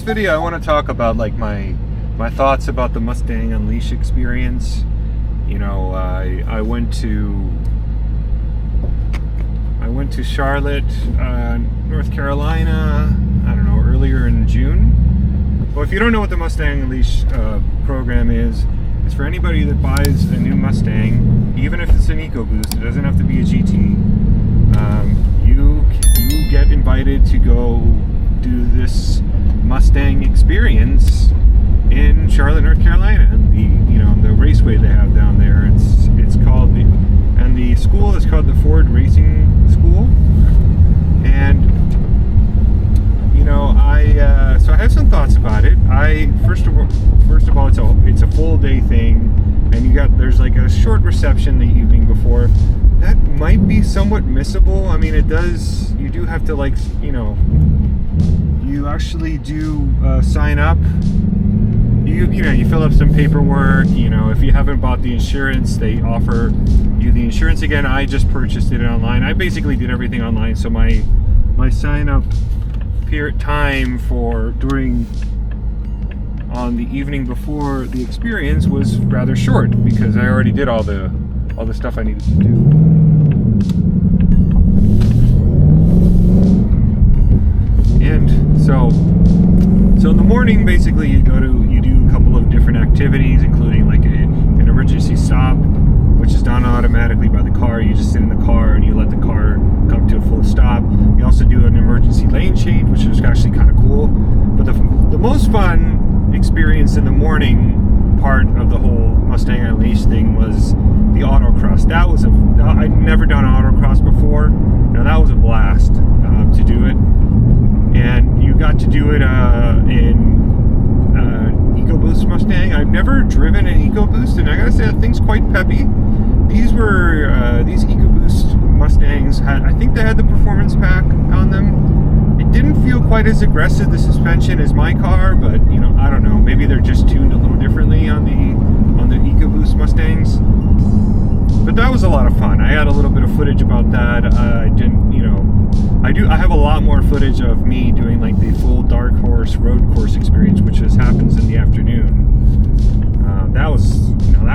video I want to talk about like my thoughts about the Mustang Unleashed experience. You know, I went to Charlotte, North Carolina, I don't know, earlier in June. Well, if you don't know what the Mustang Unleashed program is, it's for anybody that buys a new Mustang, even if it's an EcoBoost. It doesn't have to be a GT. You get invited to go do this Mustang experience in Charlotte, North Carolina, and the raceway they have down there. It's called the school is called the Ford Racing School. And so I have some thoughts about it. First of all, it's a full day thing, and there's like a short reception the evening before. That might be somewhat missable. I mean, you do have to you actually do sign up. You fill up some paperwork. If you haven't bought the insurance, they offer you the insurance again. I just purchased it online. I basically did everything online, so my sign up period time on the evening before the experience was rather short because I already did all the stuff I needed to do. And so in the morning, basically, you do a couple of different activities, including like an emergency stop, which is done automatically by the car. You just sit in the car and you let the car come to a full stop. You also do an emergency lane change, which is actually kind of cool. But the most fun experience in the morning part of the whole Mustang Unleashed thing was the autocross. I'd never done autocross before. Now that was a blast to do it. And you got to do it in EcoBoost Mustang. I've never driven an EcoBoost, and I gotta say that thing's quite peppy. These EcoBoost Mustangs I think they had the performance pack on them. It didn't feel quite as aggressive, the suspension, as my car, but I don't know. Maybe they're just tuned a little differently on the EcoBoost Mustangs. But that was a lot of fun. I had a little bit of footage about that. I have a lot more footage of me doing like the full Dark Horse road course experience, which happens in the afternoon. That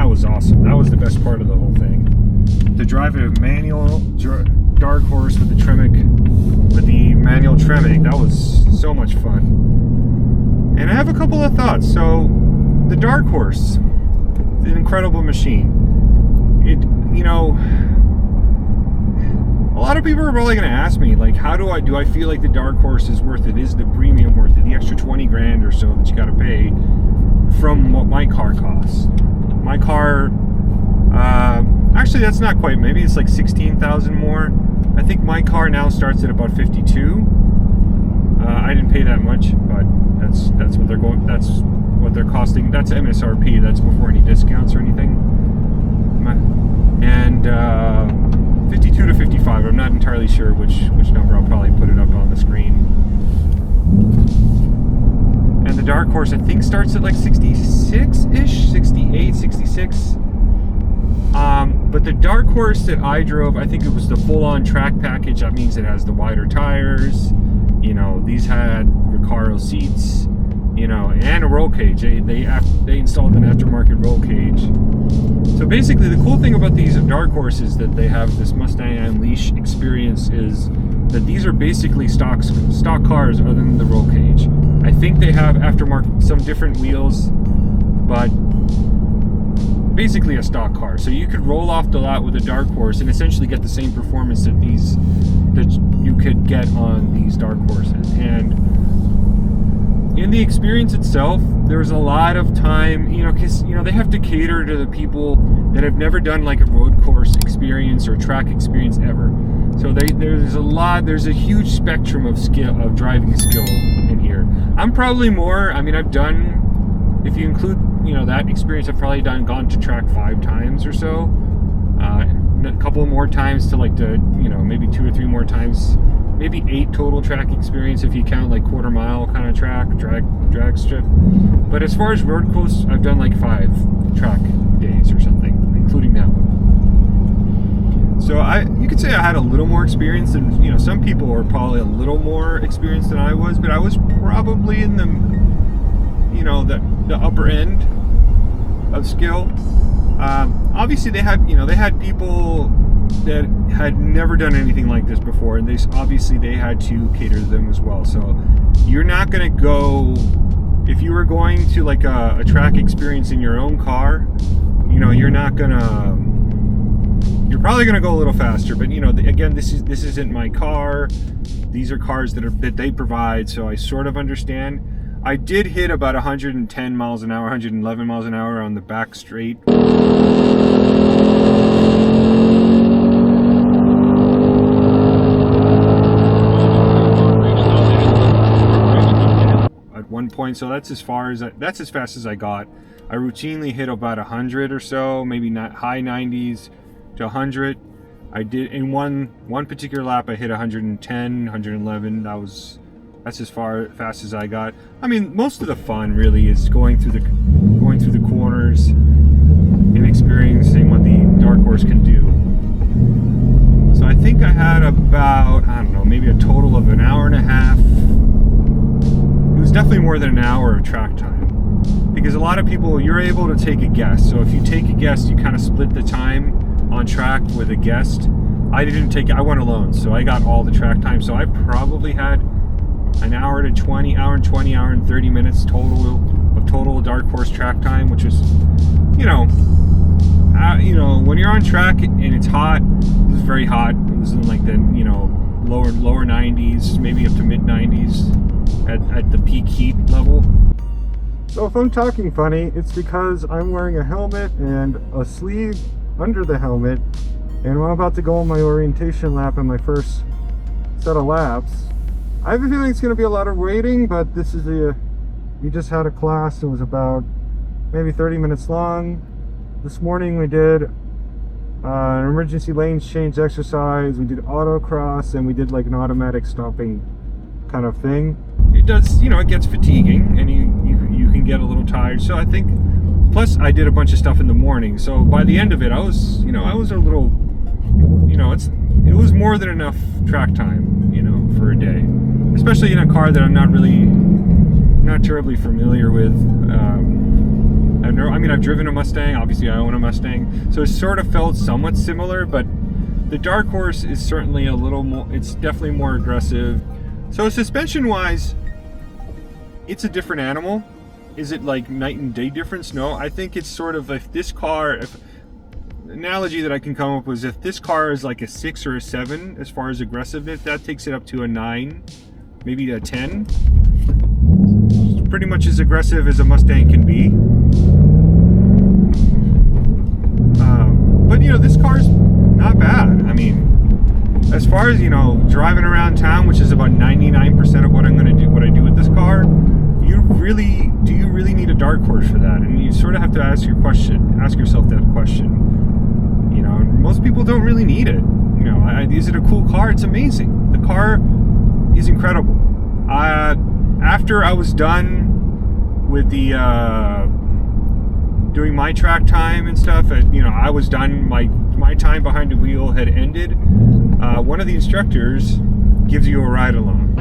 was awesome. That was the best part of the whole thing. To drive a manual Dark Horse with the manual Tremec, that was so much fun. And I have a couple of thoughts. So the Dark Horse, an incredible machine. A lot of people are probably going to ask me, like, do I feel like the Dark Horse is worth it? Is the premium worth it? The extra 20 grand or so that you got to pay from what my car costs. My car, actually that's not quite, maybe it's like 16,000 more. I think my car now starts at about 52. I didn't pay that much, but that's what they're costing. That's MSRP, that's before any discounts or anything. And 52 to 55, I'm not entirely sure which number. I'll probably put it up on the screen. And the Dark Horse, I think, starts at like 66-ish, 68, 66. But the Dark Horse that I drove, I think it was the full-on track package. That means it has the wider tires. These had Recaro seats, and a roll cage. They installed an aftermarket roll cage. So basically, the cool thing about these Dark Horses that they have this Mustang Unleashed experience is that these are basically stock cars other than the roll cage. I think they have aftermarket, some different wheels, but basically a stock car. So you could roll off the lot with a Dark Horse and essentially get the same performance that you could get on these Dark Horses. And in the experience itself, there's a lot of time, because they have to cater to the people that have never done like a road course experience or track experience ever. So there's a huge spectrum of driving skill in here. I'm probably more, I've done, if you include that experience, I've probably gone to track 5 times or so. A couple more times to maybe 2 or 3 more times, maybe 8 total track experience if you count like quarter mile kind of track, drag strip. But as far as road course, I've done like 5 track days or something, including that one. So you could say I had a little more experience than, you know, some people were probably a little more experienced than I was, but I was probably in the, you know, the upper end of skill. Obviously they had people that had never done anything like this before, and they had to cater to them as well. So you're not going to go, if you were going to like a track experience in your own car, you know, you're probably going to go a little faster, but you know, again, this isn't my car. These are cars that they provide, so I sort of understand. I did hit about 110 miles an hour, 111 miles an hour on the back straight. At one point, so that's as fast as I got. I routinely hit about 100 or so, maybe not high 90s to 100. I did in one particular lap. I hit 110, 111. That's as fast as I got. I mean, most of the fun really is going through the corners and experiencing what the dark horse can do. So I think I had about, I don't know, maybe a total of an hour and a half. It was definitely more than an hour of track time. Because a lot of people, you're able to take a guest. So if you take a guest, you kind of split the time on track with a guest. I went alone, so I got all the track time. So I probably had an hour and 20, hour and 30 minutes total dark horse track time, which is, you know, when you're on track and it's hot, it was very hot. It was in like the, you know, lower 90s, maybe up to mid 90s at the peak heat level. So if I'm talking funny, it's because I'm wearing a helmet and a sleeve under the helmet, and I'm about to go on my orientation lap in my first set of laps. I have a feeling it's going to be a lot of waiting, but we just had a class. It was about maybe 30 minutes long. This morning we did an emergency lanes change exercise, we did autocross, and we did like an automatic stopping kind of thing. It does, you know, it gets fatiguing, and you can get a little tired. So I think, plus I did a bunch of stuff in the morning. So by the end of it, I was a little, you know, it was more than enough track time, you know, for a day. Especially in a car that I'm not terribly familiar with. I've driven a Mustang. Obviously, I own a Mustang, so it sort of felt somewhat similar. But the Dark Horse is certainly a little more. It's definitely more aggressive. So suspension-wise, it's a different animal. Is it like night and day difference? No, I think it's sort of like this car. The analogy that I can come up with is if this car is like a 6 or a 7 as far as aggressiveness, that takes it up to a 9, maybe a 10. It's pretty much as aggressive as a Mustang can be. But you know, this car's not bad. I mean, as far as, you know, driving around town, which is about 99% of what I'm going to do, what I do with this car, do you really need a dark horse for that? And you sort of have to ask yourself that question. You know, most people don't really need it. You know, is it a cool car? It's amazing. The car is incredible. After I was done with the doing my track time and stuff, you know, I was done. My time behind the wheel had ended. One of the instructors gives you a ride along.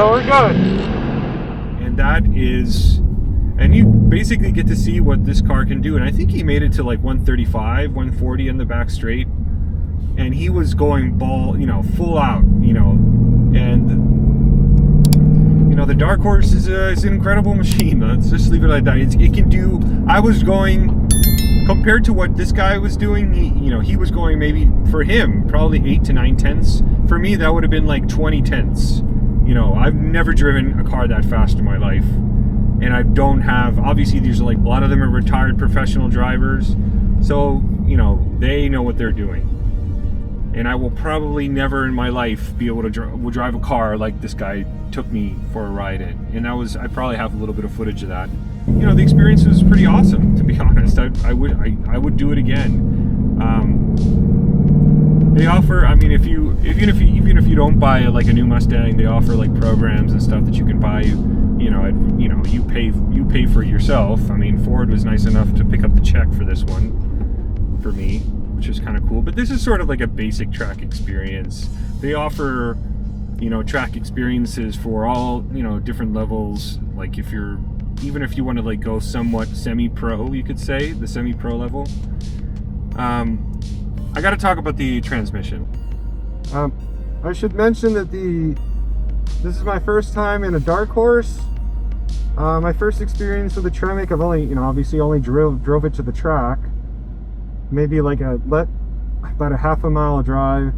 so we're good. And that is, and you basically get to see what this car can do. And I think he made it to like 135, 140 in the back straight. And he was going full out, and the Dark Horse is an incredible machine. Let's just leave it like that. It can do, I was going, compared to what this guy was doing, he was going maybe, for him, probably 8 to 9 tenths. For me, that would have been like 20 tenths. I've never driven a car that fast in my life. And I don't have, obviously there's like, a lot of them are retired professional drivers. So, they know what they're doing. And I will probably never in my life be able to drive a car like this guy took me for a ride in. And I probably have a little bit of footage of that. The experience was pretty awesome, to be honest. I would do it again. They offer, I mean, even if you don't buy like a new Mustang, they offer like programs and stuff that you can buy. You pay for it yourself. I mean, Ford was nice enough to pick up the check for this one for me, which is kind of cool. But this is sort of like a basic track experience. They offer, track experiences for all, different levels. Like even if you want to like go somewhat semi-pro, you could say, the semi-pro level. I got to talk about the transmission. I should mention that this is my first time in a Dark Horse. My first experience with a Tremec, I've only drove it to the track. Maybe like about a half a mile drive.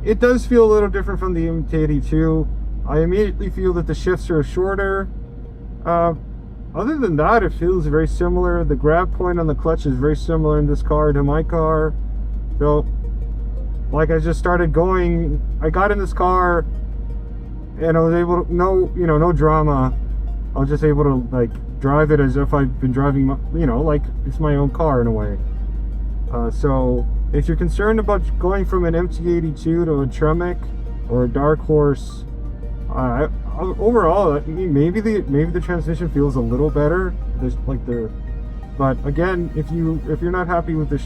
It does feel a little different from the MT82. I immediately feel that the shifts are shorter. Other than that, it feels very similar. The grab point on the clutch is very similar in this car to my car. So, like, I just started going. I got in this car, and I was able to, no drama. I was just able to like drive it as if I've been driving, like it's my own car in a way. So if you're concerned about going from an MT82 to a Tremec or a Dark Horse, overall, maybe the transmission feels a little better. But again, if you're not happy with the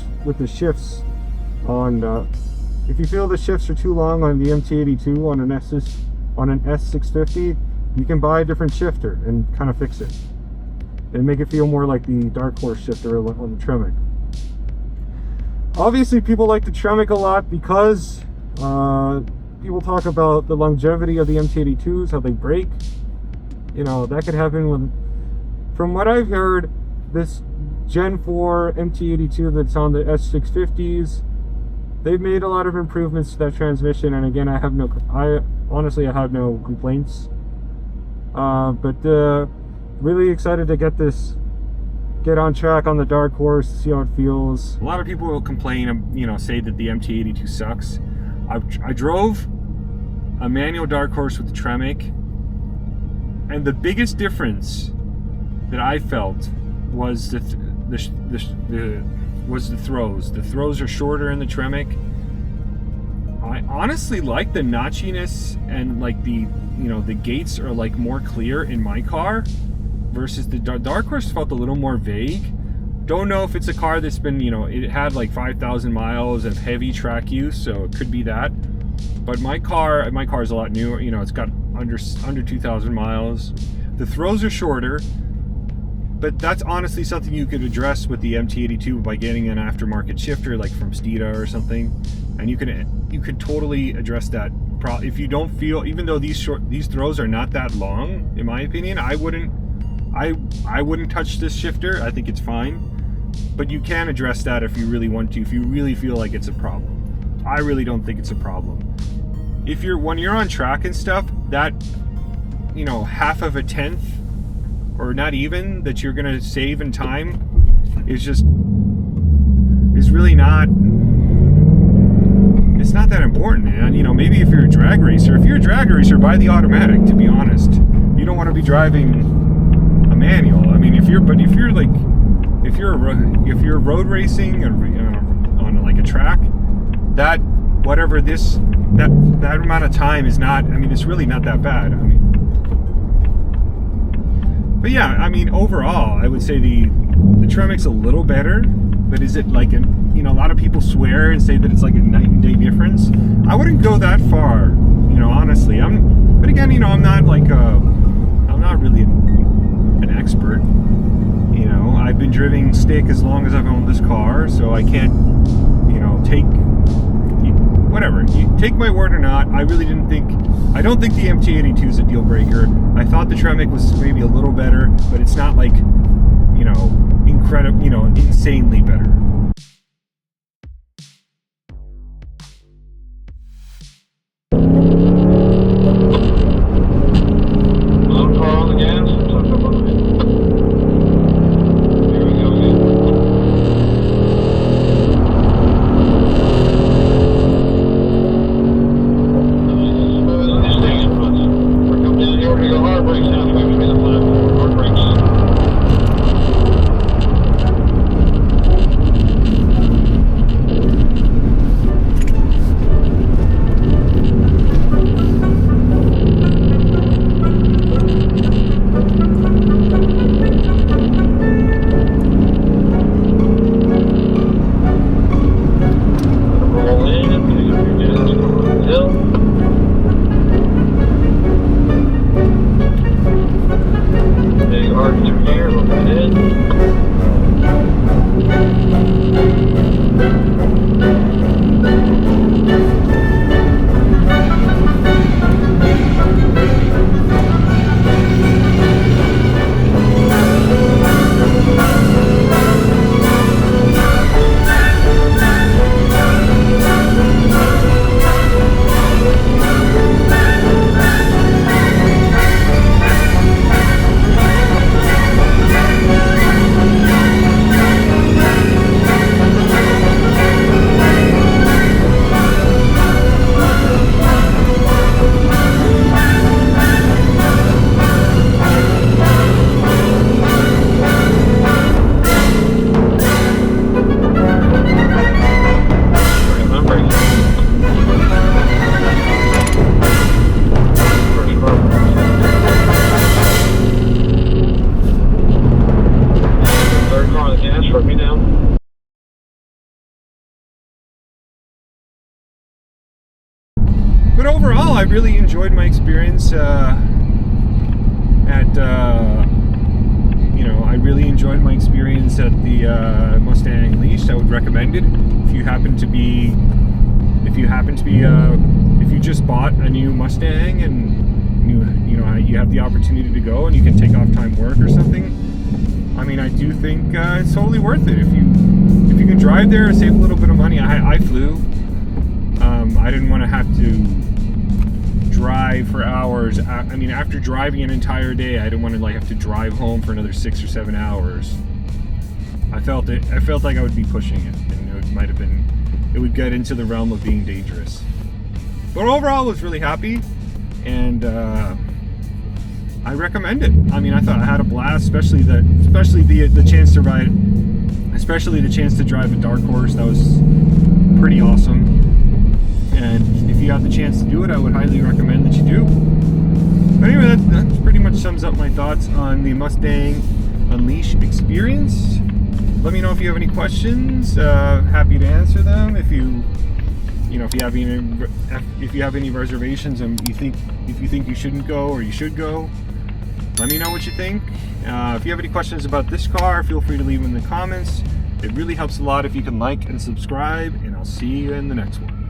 shifts if you feel the shifts are too long on the MT82 on an S650, you can buy a different shifter and kind of fix it and make it feel more like the Dark Horse shifter on the Tremec. Obviously, people like the Tremec a lot because people talk about the longevity of the MT82s, how they break. That could happen from what I've heard, this Gen 4 MT82 that's on the S650s, they've made a lot of improvements to that transmission, and again, I honestly have no complaints. But really excited to get on track on the Dark Horse, see how it feels. A lot of people will complain, say that the MT82 sucks. I drove a manual Dark Horse with the Tremec, and the biggest difference that I felt was the throws. The throws are shorter in the Tremec. I honestly like the notchiness, and like the gates are like more clear in my car versus the Dark Horse felt a little more vague. Don't know if it's a car that's been, it had like 5,000 miles of heavy track use, so it could be that. But my car is a lot newer, it's got under 2,000 miles. The throws are shorter, but that's honestly something you could address with the MT82 by getting an aftermarket shifter like from Stita or something, and you could totally address that. If you don't feel, even though these throws are not that long, in my opinion, I wouldn't touch this shifter. I think it's fine, but you can address that if you really want to, if you really feel like it's a problem. I really don't think it's a problem. When you're on track and stuff, that half of a tenth or not even that you're gonna save in time is really not, it's not that important. And maybe if you're a drag racer, buy the automatic, to be honest. You don't want to be driving a manual. I mean, if you're road racing on like a track, that amount of time is not, it's really not that bad. But yeah, overall, I would say the Tremec's a little better, but is it like a lot of people swear and say that it's like a night and day difference. I wouldn't go that far, honestly. But again, you know, I'm not like I'm not really an expert. You know, I've been driving stick as long as I've owned this car, so I can't, you know, whatever. You take my word or not. I really didn't think. I don't think the MT82 is a deal breaker. I thought the Tremec was maybe a little better, but it's not like, you know, incredible, you know, insanely better. But overall, I really enjoyed my experience I really enjoyed my experience at the Mustang Unleashed. I would recommend it if you just bought a new Mustang and you have the opportunity to go and you can take off time work or something. I mean, I do think it's totally worth it if you can drive there and save a little bit of money. I flew. I didn't want to have to drive for hours. I mean, after driving an entire day, I didn't want to like have to drive home for another 6 or 7 hours. I felt like I would be pushing it, and it would get into the realm of being dangerous. But overall, I was really happy, and I recommend it. I mean, I thought I had a blast, especially the chance to ride, especially the chance to drive a dark horse. That was pretty awesome. And if you have the chance to do it, I would highly recommend that you do. But anyway, that pretty much sums up my thoughts on the Mustang Unleashed experience. Let me know if you have any questions. Happy to answer them. If you have any reservations and if you think you shouldn't go or you should go, let me know what you think. If you have any questions about this car, feel free to leave them in the comments. It really helps a lot if you can like and subscribe, and I'll see you in the next one.